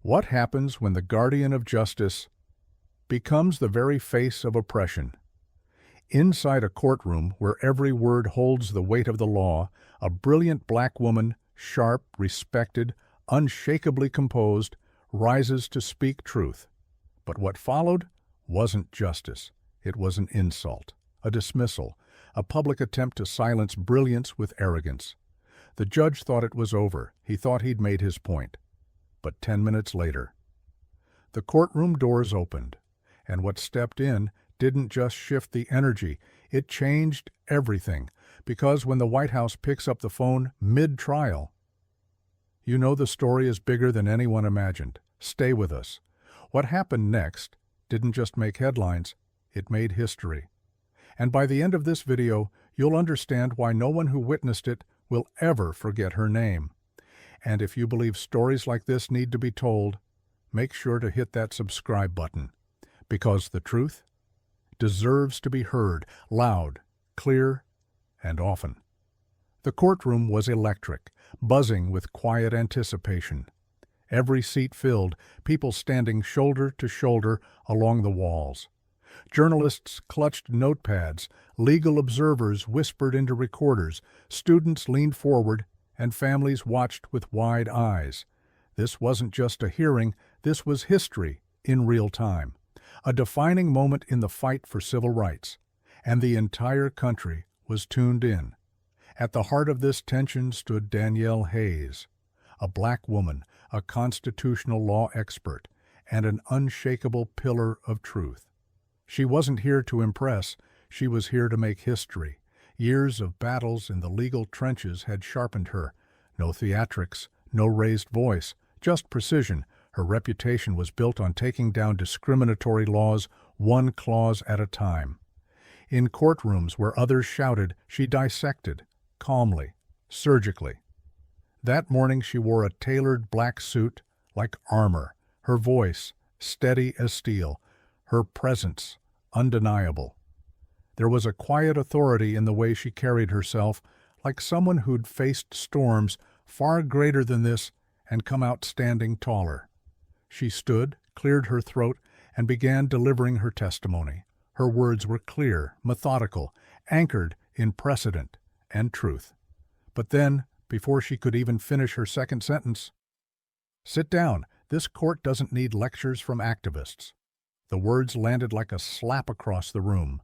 What happens when the guardian of justice becomes the very face of oppression? Inside a courtroom where every word holds the weight of the law, a brilliant black woman, sharp, respected, unshakably composed, rises to speak truth. But what followed wasn't justice. It was an insult, a dismissal, a public attempt to silence brilliance with arrogance. The judge thought it was over. He thought he'd made his point. But 10 minutes later, the courtroom doors opened, and what stepped in didn't just shift the energy, it changed everything. Because when the White House picks up the phone mid-trial, you know the story is bigger than anyone imagined. Stay with us. What happened next didn't just make headlines, it made history. And by the end of this video, you'll understand why no one who witnessed it will ever forget her name. And if you believe stories like this need to be told, make sure to hit that subscribe button. Because the truth deserves to be heard loud, clear, and often. The courtroom was electric, buzzing with quiet anticipation. Every seat filled, people standing shoulder to shoulder along the walls. Journalists clutched notepads, legal observers whispered into recorders, students leaned forward, and families watched with wide eyes. This wasn't just a hearing, this was history in real time. A defining moment in the fight for civil rights, and the entire country was tuned in. At the heart of this tension stood Danielle Hayes, a black woman, a constitutional law expert, and an unshakable pillar of truth. She wasn't here to impress, she was here to make history. Years of battles in the legal trenches had sharpened her. No theatrics, no raised voice, just precision. Her reputation was built on taking down discriminatory laws one clause at a time. In courtrooms where others shouted, she dissected, calmly, surgically. That morning she wore a tailored black suit like armor, her voice steady as steel, her presence undeniable. There was a quiet authority in the way she carried herself, like someone who'd faced storms far greater than this and come out standing taller. She stood, cleared her throat, and began delivering her testimony. Her words were clear, methodical, anchored in precedent and truth. But then, before she could even finish her second sentence, "Sit down. This court doesn't need lectures from activists." The words landed like a slap across the room.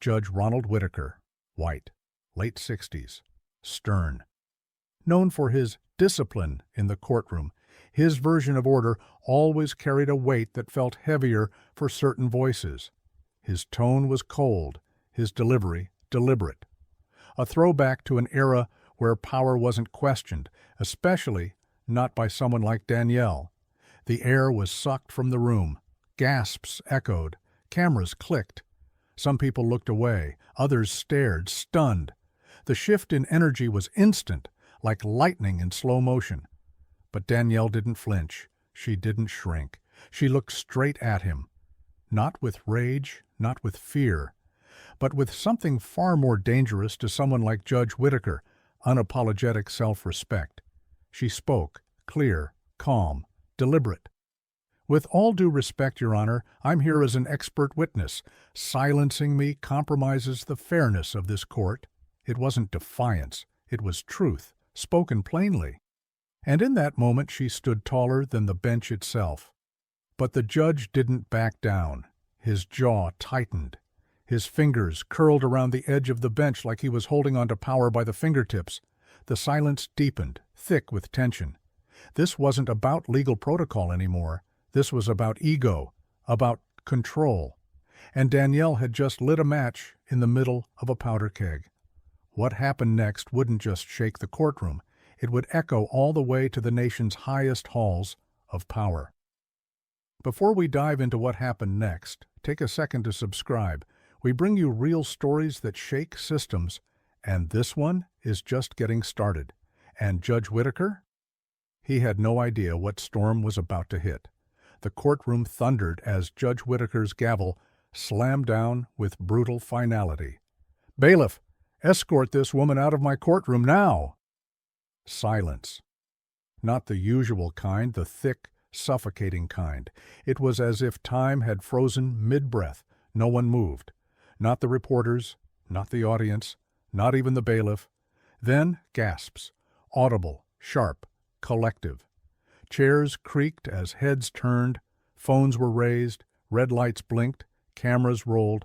Judge Ronald Whitaker, white, late 60s, stern. Known for his discipline in the courtroom, his version of order always carried a weight that felt heavier for certain voices. His tone was cold, his delivery deliberate. A throwback to an era where power wasn't questioned, especially not by someone like Danielle. The air was sucked from the room. Gasps echoed. Cameras clicked. Some people looked away. Others stared, stunned. The shift in energy was instant, like lightning in slow motion. But Danielle didn't flinch. She didn't shrink. She looked straight at him. Not with rage, not with fear, but with something far more dangerous to someone like Judge Whitaker, unapologetic self-respect. She spoke, clear, calm, deliberate. "With all due respect, Your Honor, I'm here as an expert witness. Silencing me compromises the fairness of this court." It wasn't defiance. It was truth, spoken plainly. And in that moment she stood taller than the bench itself. But the judge didn't back down. His jaw tightened. His fingers curled around the edge of the bench like he was holding onto power by the fingertips. The silence deepened, thick with tension. This wasn't about legal protocol anymore. This was about ego, about control. And Danielle had just lit a match in the middle of a powder keg. What happened next wouldn't just shake the courtroom. It would echo all the way to the nation's highest halls of power. Before we dive into what happened next, take a second to subscribe. We bring you real stories that shake systems, and this one is just getting started. And Judge Whitaker? He had no idea what storm was about to hit. The courtroom thundered as Judge Whitaker's gavel slammed down with brutal finality. "Bailiff, escort this woman out of my courtroom now!" Silence. Not the usual kind, the thick, suffocating kind. It was as if time had frozen mid-breath. No one moved. Not the reporters, not the audience, not even the bailiff. Then gasps, audible, sharp, collective. Chairs creaked as heads turned, phones were raised, red lights blinked, cameras rolled,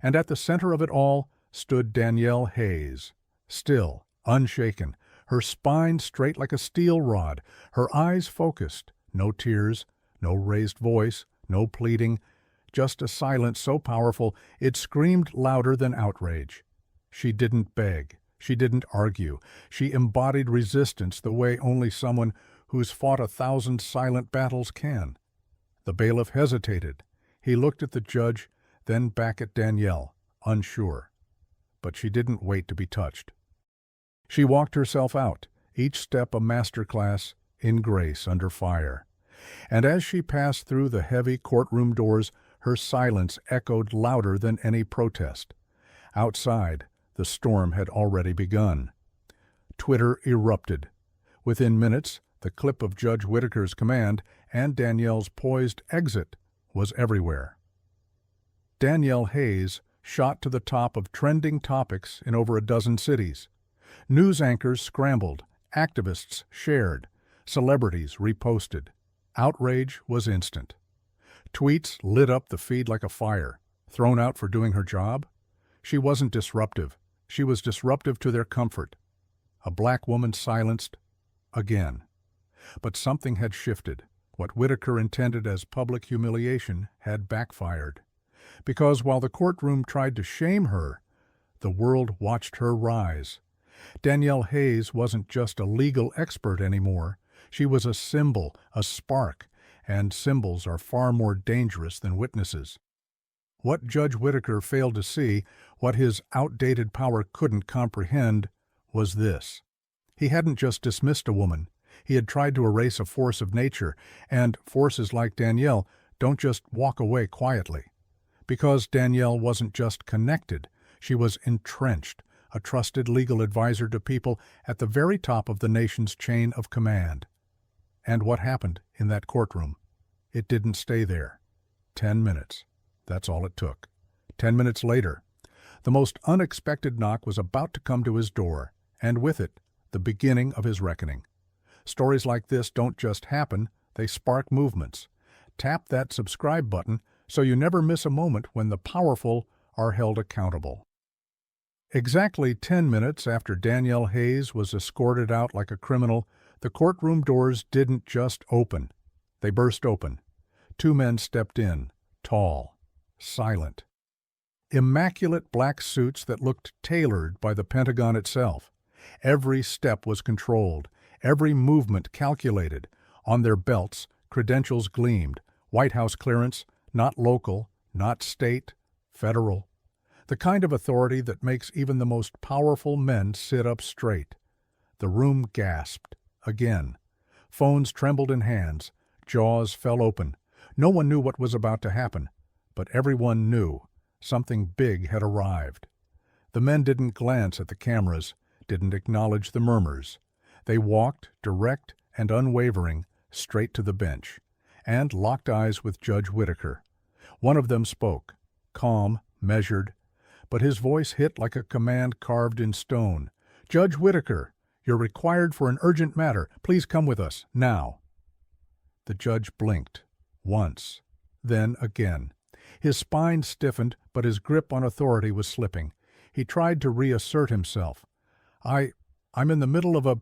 and at the center of it all stood Danielle Hayes, still, unshaken, her spine straight like a steel rod, her eyes focused, no tears, no raised voice, no pleading, just a silence so powerful it screamed louder than outrage. She didn't beg, she didn't argue, she embodied resistance the way only someone who's fought 1,000 silent battles can. The bailiff hesitated. He looked at the judge, then back at Danielle, unsure. But she didn't wait to be touched. She walked herself out, each step a masterclass in grace under fire. And as she passed through the heavy courtroom doors, her silence echoed louder than any protest. Outside, the storm had already begun. Twitter erupted. Within minutes, the clip of Judge Whitaker's command and Danielle's poised exit was everywhere. Danielle Hayes shot to the top of trending topics in over a dozen cities. News anchors scrambled, activists shared, celebrities reposted. Outrage was instant. Tweets lit up the feed like a fire. Thrown out for doing her job? She wasn't disruptive. She was disruptive to their comfort. A black woman silenced again. But something had shifted. What Whitaker intended as public humiliation had backfired. Because while the courtroom tried to shame her, the world watched her rise. Danielle Hayes wasn't just a legal expert anymore. She was a symbol, a spark, and symbols are far more dangerous than witnesses. What Judge Whitaker failed to see, what his outdated power couldn't comprehend, was this. He hadn't just dismissed a woman. He had tried to erase a force of nature, and forces like Danielle don't just walk away quietly. Because Danielle wasn't just connected, she was entrenched, a trusted legal advisor to people at the very top of the nation's chain of command. And what happened in that courtroom? It didn't stay there. 10 minutes. That's all it took. 10 minutes later, the most unexpected knock was about to come to his door, and with it, the beginning of his reckoning. Stories like this don't just happen, they spark movements. Tap that subscribe button so you never miss a moment when the powerful are held accountable. Exactly 10 minutes after Danielle Hayes was escorted out like a criminal, the courtroom doors didn't just open. They burst open. 2 men stepped in, tall, silent. Immaculate black suits that looked tailored by the Pentagon itself. Every step was controlled, every movement calculated. On their belts, credentials gleamed. White House clearance, not local, not state, federal. The kind of authority that makes even the most powerful men sit up straight. The room gasped. Again. Phones trembled in hands. Jaws fell open. No one knew what was about to happen, but everyone knew something big had arrived. The men didn't glance at the cameras, didn't acknowledge the murmurs. They walked, direct and unwavering, straight to the bench, and locked eyes with Judge Whitaker. One of them spoke, calm, measured, but his voice hit like a command carved in stone. "Judge Whitaker, you're required for an urgent matter. Please come with us, now." The judge blinked, once, then again. His spine stiffened, but his grip on authority was slipping. He tried to reassert himself. I'm in the middle of a...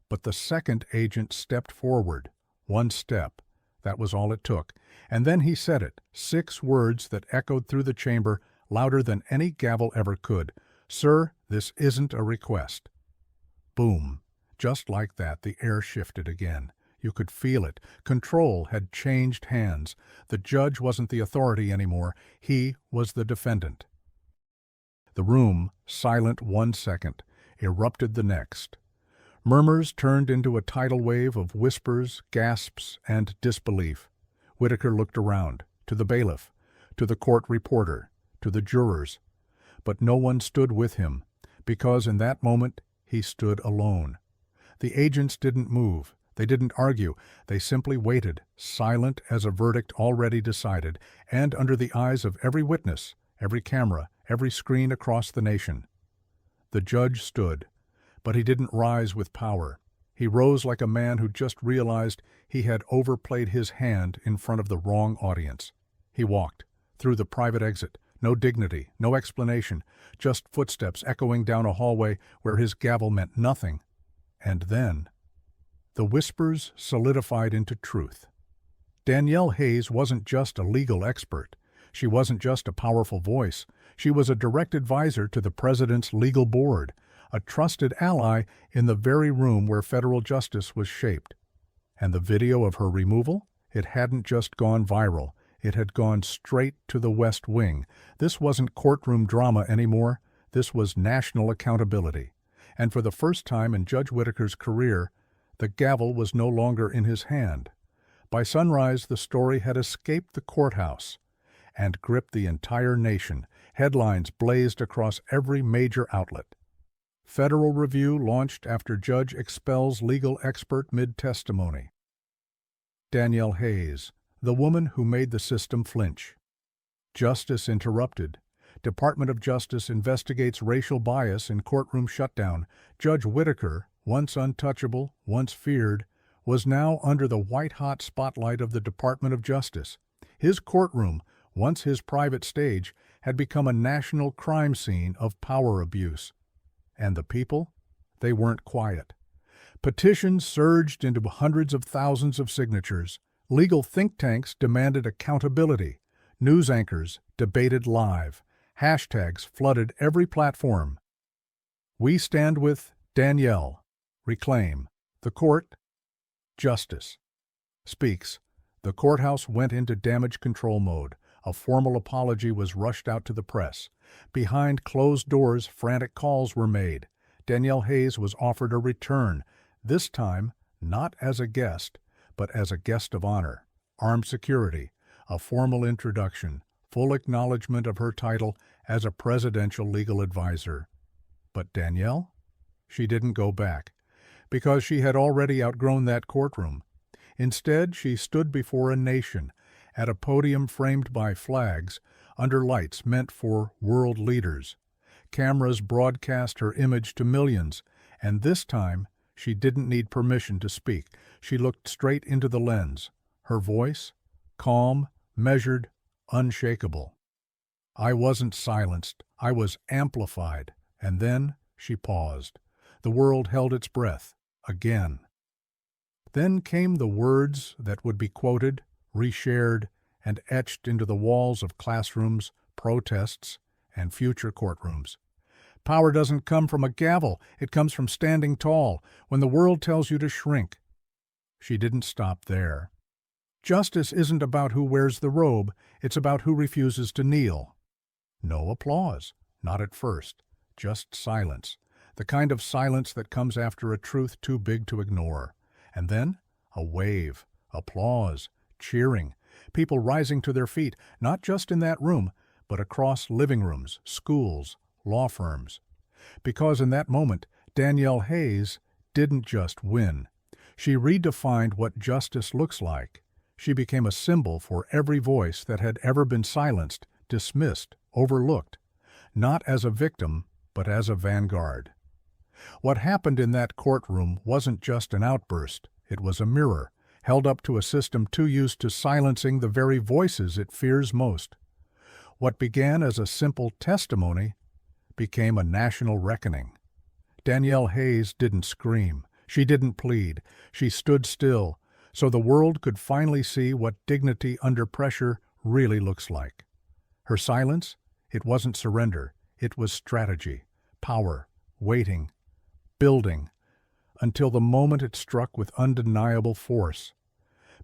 But the second agent stepped forward. One step. That was all it took. And then he said it, 6 words that echoed through the chamber louder than any gavel ever could. "Sir, this isn't a request." Boom. Just like that, the air shifted again. You could feel it. Control had changed hands. The judge wasn't the authority anymore. He was the defendant. The room, silent 1 second, erupted the next. Murmurs turned into a tidal wave of whispers, gasps, and disbelief. Whitaker looked around, to the bailiff, to the court reporter, to the jurors. But no one stood with him, because in that moment he stood alone. The agents didn't move. They didn't argue. They simply waited, silent as a verdict already decided, and under the eyes of every witness, every camera, every screen across the nation. The judge stood, but he didn't rise with power. He rose like a man who just realized he had overplayed his hand in front of the wrong audience. He walked through the private exit, no dignity, no explanation, just footsteps echoing down a hallway where his gavel meant nothing. And then the whispers solidified into truth. Danielle Hayes wasn't just a legal expert. She wasn't just a powerful voice. She was a direct advisor to the president's legal board, a trusted ally in the very room where federal justice was shaped. And the video of her removal? It hadn't just gone viral. It had gone straight to the West Wing. This wasn't courtroom drama anymore. This was national accountability. And for the first time in Judge Whitaker's career, the gavel was no longer in his hand. By sunrise, the story had escaped the courthouse and gripped the entire nation. Headlines blazed across every major outlet. Federal review launched after judge expels legal expert mid-testimony. Danielle Hayes, the woman who made the system flinch. Justice interrupted. Department of Justice investigates racial bias in courtroom shutdown. Judge Whitaker, once untouchable, once feared, was now under the white-hot spotlight of the Department of Justice. His courtroom, once his private stage, had become a national crime scene of power abuse. And the people? They weren't quiet. Petitions surged into hundreds of thousands of signatures. Legal think tanks demanded accountability. News anchors debated live. Hashtags flooded every platform. We stand with Danielle. Reclaim. The court. Justice. Speaks. The courthouse went into damage control mode. A formal apology was rushed out to the press. Behind closed doors, frantic calls were made. Danielle Hayes was offered a return, this time not as a guest, but as a guest of honor. Armed security, a formal introduction, full acknowledgement of her title as a presidential legal advisor. But Danielle? She didn't go back, because she had already outgrown that courtroom. Instead, she stood before a nation, at a podium framed by flags, under lights meant for world leaders. Cameras broadcast her image to millions, and this time she didn't need permission to speak. She looked straight into the lens. Her voice, calm, measured, unshakable. I wasn't silenced. I was amplified. And then she paused. The world held its breath. Again. Then came the words that would be quoted, reshared, and etched into the walls of classrooms, protests, and future courtrooms. Power doesn't come from a gavel. It comes from standing tall when the world tells you to shrink. She didn't stop there. Justice isn't about who wears the robe. It's about who refuses to kneel. No applause. Not at first. Just silence. The kind of silence that comes after a truth too big to ignore. And then a wave. Applause. Cheering. People rising to their feet, not just in that room, but across living rooms, schools, law firms. Because in that moment, Danielle Hayes didn't just win. She redefined what justice looks like. She became a symbol for every voice that had ever been silenced, dismissed, overlooked, not as a victim, but as a vanguard. What happened in that courtroom wasn't just an outburst. It was a mirror, held up to a system too used to silencing the very voices it fears most. What began as a simple testimony became a national reckoning. Danielle Hayes didn't scream. She didn't plead. She stood still, so the world could finally see what dignity under pressure really looks like. Her silence? It wasn't surrender. It was strategy, power, waiting, building, until the moment it struck with undeniable force.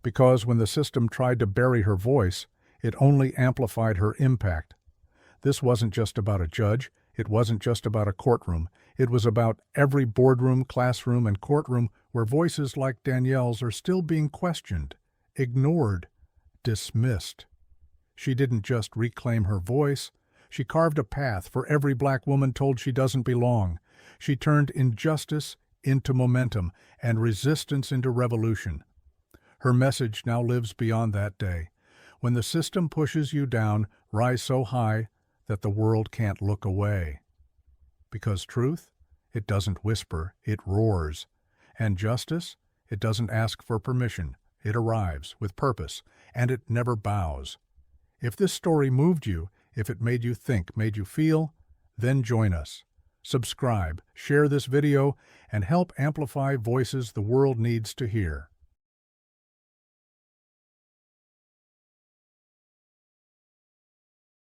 Because when the system tried to bury her voice, it only amplified her impact. This wasn't just about a judge. It wasn't just about a courtroom. It was about every boardroom, classroom, and courtroom where voices like Danielle's are still being questioned, ignored, dismissed. She didn't just reclaim her voice. She carved a path for every black woman told she doesn't belong. She turned injustice into momentum and resistance into revolution. Her message now lives beyond that day. When the system pushes you down, rise so high that the world can't look away. Because truth, it doesn't whisper, it roars. And justice, it doesn't ask for permission. It arrives with purpose, and it never bows. If this story moved you, if it made you think, made you feel, then join us. Subscribe, share this video, and help amplify voices the world needs to hear.